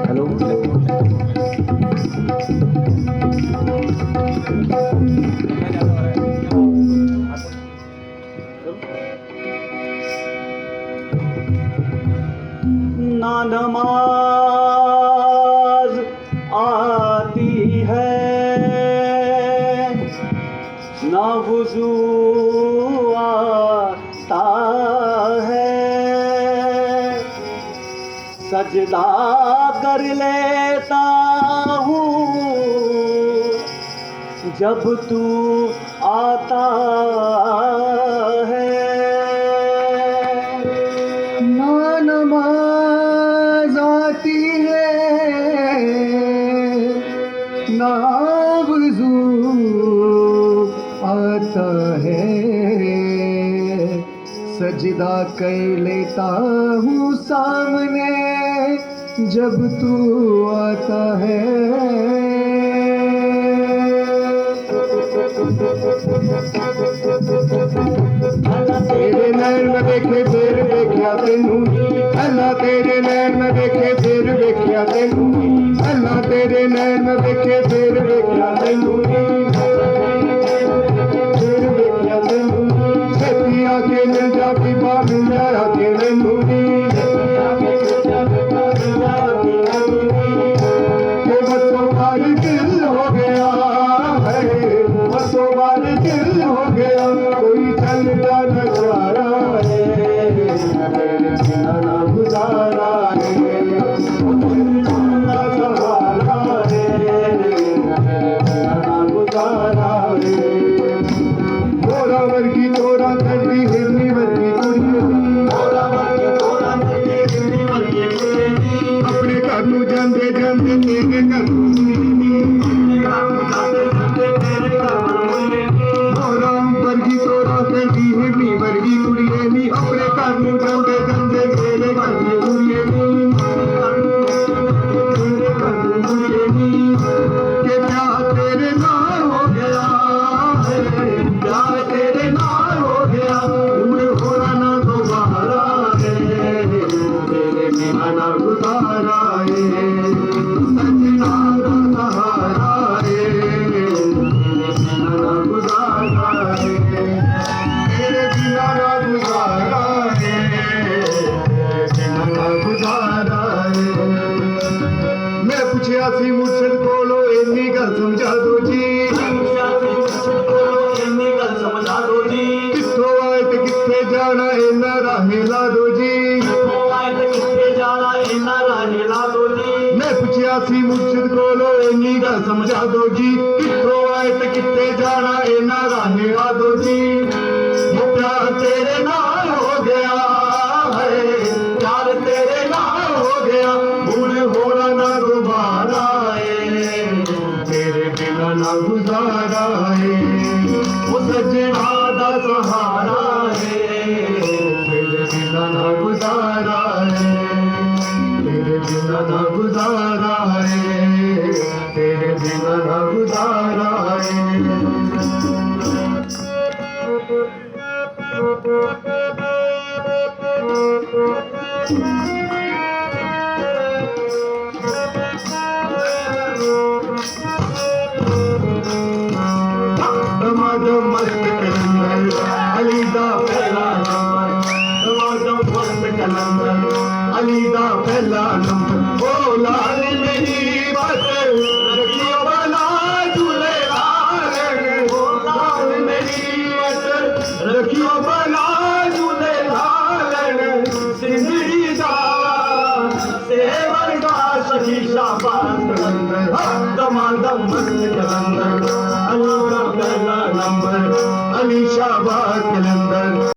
Hello. ना नमाज आती है, ना वुज़ू आता है, सजदा कर लेता हूँ जब तू आता है। ना नमाज आती है, ना वज़ू आता है, सजदा कर लेता हूँ सामने जब तू आता है। तेरे नैन में देखे फिर देखिया तेनू, अल्लाह तेरे नैन में देखे फिर देखिया तेनू, अल्लाह तेरे नैन में देखे फिर देखिया तेनू, फिर देखिया तेनू, छेती आके मिल जा पीपा मिल जा आके मैनू, बसों बार दिल हो गया है, बसों बार दिल हो गया, कोई चलता नजारा है, मेरे बिना ना गुजारा है, ना सहारा है, मेरे बिना ना गुजारा है। तोरा वर्गी तोरा करदी हिरनी वर्गी कुड़िए, तोरा वर्गी तोरा करदी हिरनी वर्गी कुड़िए, अपने घर नूं जांदे जांदे तेरे घर नूं तोरा वर्गी तोरा करदी हिरनी वर्गी कुड़िए नी, अपने घर नूं जांदे जांदे तेरे घर नूं कुड़िए नी, तेरे घर नूं कुड़िए नी, के प्यार तेरे नाल हो गया है, प्यार तेरे नाल हो गया, उम्र होना ना दोबारा है, तेरे बिना ना गुजारा है, सजना का सहारा है, तेरे बिना ना गुजारा है, तेरे बिना ना गुजारा है, तेरे बिना ना गुजारा है। मैं पूछया सी मुर्शद कोलो इन्नी गल समझा दो जी, कित्थों आए ते कित्थे जाना इन्ना राहे ला दो जी, मैं पूछया सी मुर्शद कोलो इन्नी गल समझा दो जी, कित्थों आए ते कित्थे जाना इन्ना राहे ला दो जी, वो प्यार तेरे नाल हो गया है, प्यार तेरे नाल हो गया, भूल होना ना दोबारा है, तेरे बिना ना गुजारा है, वो सजना दा सहारा है, तेरे बिना ना गुजारा है, तेरे बिना ना गुजारा है, तेरे बिना ना गुजारा है। दमादम मस्त कलंदर अली दा पहला नंबर, दमादम मस्त कलंदर अली दा पहला नंबर, ओ लाल मेरी बात रखियो बना झूले लाल, ओ लाल मेरी बात रखियो बना झूले लाल, सिंदरी दा सेवर दा सखी शाबाश कलंदर, दमादम मस्त कलंदर अली दा पहला नंबर, अली शाबाश कलंदर।